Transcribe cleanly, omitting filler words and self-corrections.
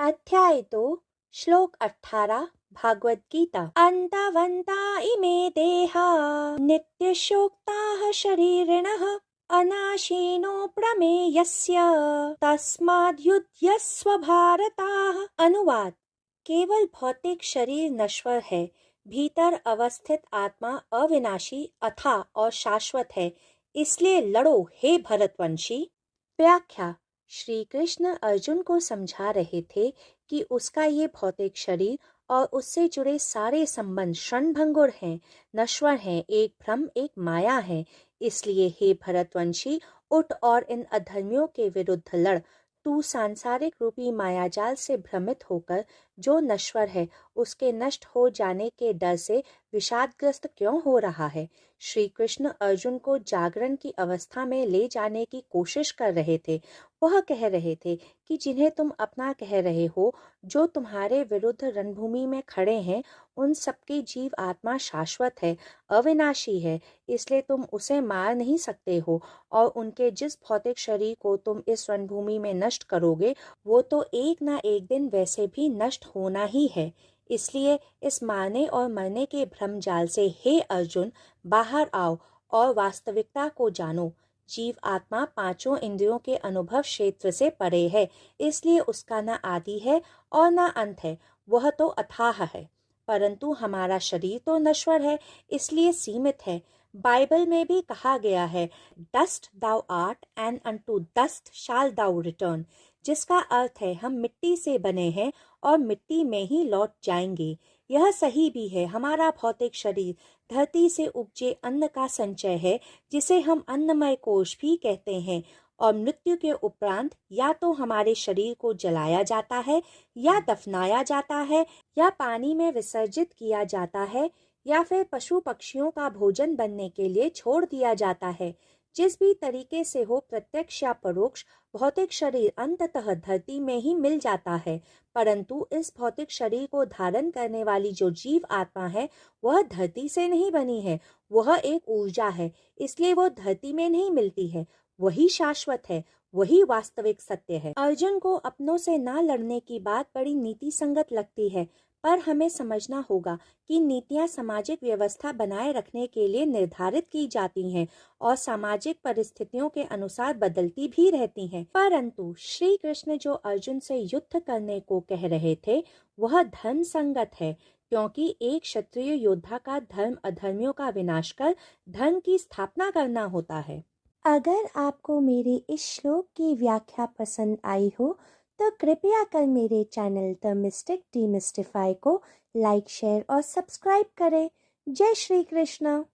अध्याय 2 श्लोक 18 भागवत गीता। अंतवन्ता इमे देहा नित्यशोक्ताः शरीरिणः अनाशिनो प्रमेयस्य तस्माद्युध्यस्व भारताः। अनुवाद। केवल भौतिक शरीर नश्वर है, भीतर अवस्थित आत्मा अविनाशी अथा और शाश्वत है, इसलिए लड़ो हे भरतवंशी। व्याख्या। श्री कृष्ण अर्जुन को समझा रहे थे कि उसका ये भौतिक शरीर और उससे जुड़े सारे संबंध क्षणभंगुर हैं, नश्वर हैं, एक भ्रम, एक माया है। इसलिए हे भरतवंशी, उठ और इन अधर्मियों के विरुद्ध लड़। तू सांसारिक रूपी मायाजाल से भ्रमित होकर जो नश्वर है उसके नष्ट हो जाने के डर से विषादग्रस्त क्यों हो रहा है। श्री कृष्ण अर्जुन को जागरण की अवस्था में ले जाने की कोशिश कर रहे थे। वह कह रहे थे कि जिन्हें तुम अपना कह रहे हो, जो तुम्हारे विरुद्ध रणभूमि में खड़े हैं, उन सबकी जीव आत्मा शाश्वत है, अविनाशी है, इसलिए तुम उसे मार नहीं सकते हो। और उनके जिस भौतिक शरीर को तुम इस रणभूमि में नष्ट करोगे, वो तो एक ना एक दिन वैसे भी नष्ट होना ही है। इसलिए इस मारने और मरने के भ्रम जाल से हे अर्जुन, बाहर आओ और वास्तविकता को जानो। जीव आत्मा पांचों इंद्रियों के अनुभव क्षेत्र से परे है, इसलिए उसका न आदि है और न अंत है, वह तो अथाह है। परंतु हमारा शरीर तो नश्वर है, इसलिए सीमित है। बाइबल में भी कहा गया है, dust thou art and unto dust shalt thou return, जिसका अर्थ है हम मिट्टी से बने हैं और मिट्टी में ही लौट जाएंगे। यह सही भी है। हमारा भौतिक शरीर धरती से उपजे अन्न का संचय है, जिसे हम अन्नमय कोश भी कहते हैं, और मृत्यु के उपरांत या तो हमारे शरीर को जलाया जाता है, या दफनाया जाता है, या पानी में विसर्जित किया जाता है, या फिर पशु पक्षियों का भोजन बनने के लिए छोड़ दिया जाता है। जिस भी तरीके से हो, प्रत्यक्ष या परोक्ष, भौतिक शरीर अंततः धरती में ही मिल जाता है। परंतु इस भौतिक शरीर को धारण करने वाली जो जीव आत्मा है, वह धरती से नहीं बनी है, वह एक ऊर्जा है, इसलिए वो धरती में नहीं मिलती है। वही शाश्वत है, वही वास्तविक सत्य है। अर्जुन को अपनों से ना लड़ने की बात बड़ी नीति संगत लगती है, पर हमें समझना होगा कि नीतियां सामाजिक व्यवस्था बनाए रखने के लिए निर्धारित की जाती हैं और सामाजिक परिस्थितियों के अनुसार बदलती भी रहती हैं। परंतु श्री कृष्ण जो अर्जुन से युद्ध करने को कह रहे थे, वह धर्म संगत है, क्योंकि एक क्षत्रिय योद्धा का धर्म अधर्मियों का विनाश कर धर्म की स्थापना करना होता है। अगर आपको मेरे इस श्लोक की व्याख्या पसंद आई हो तो कृपया कर मेरे चैनल द मिस्टिक डीमिस्टिफाई को लाइक, शेयर और सब्सक्राइब करें। जय श्री कृष्ण।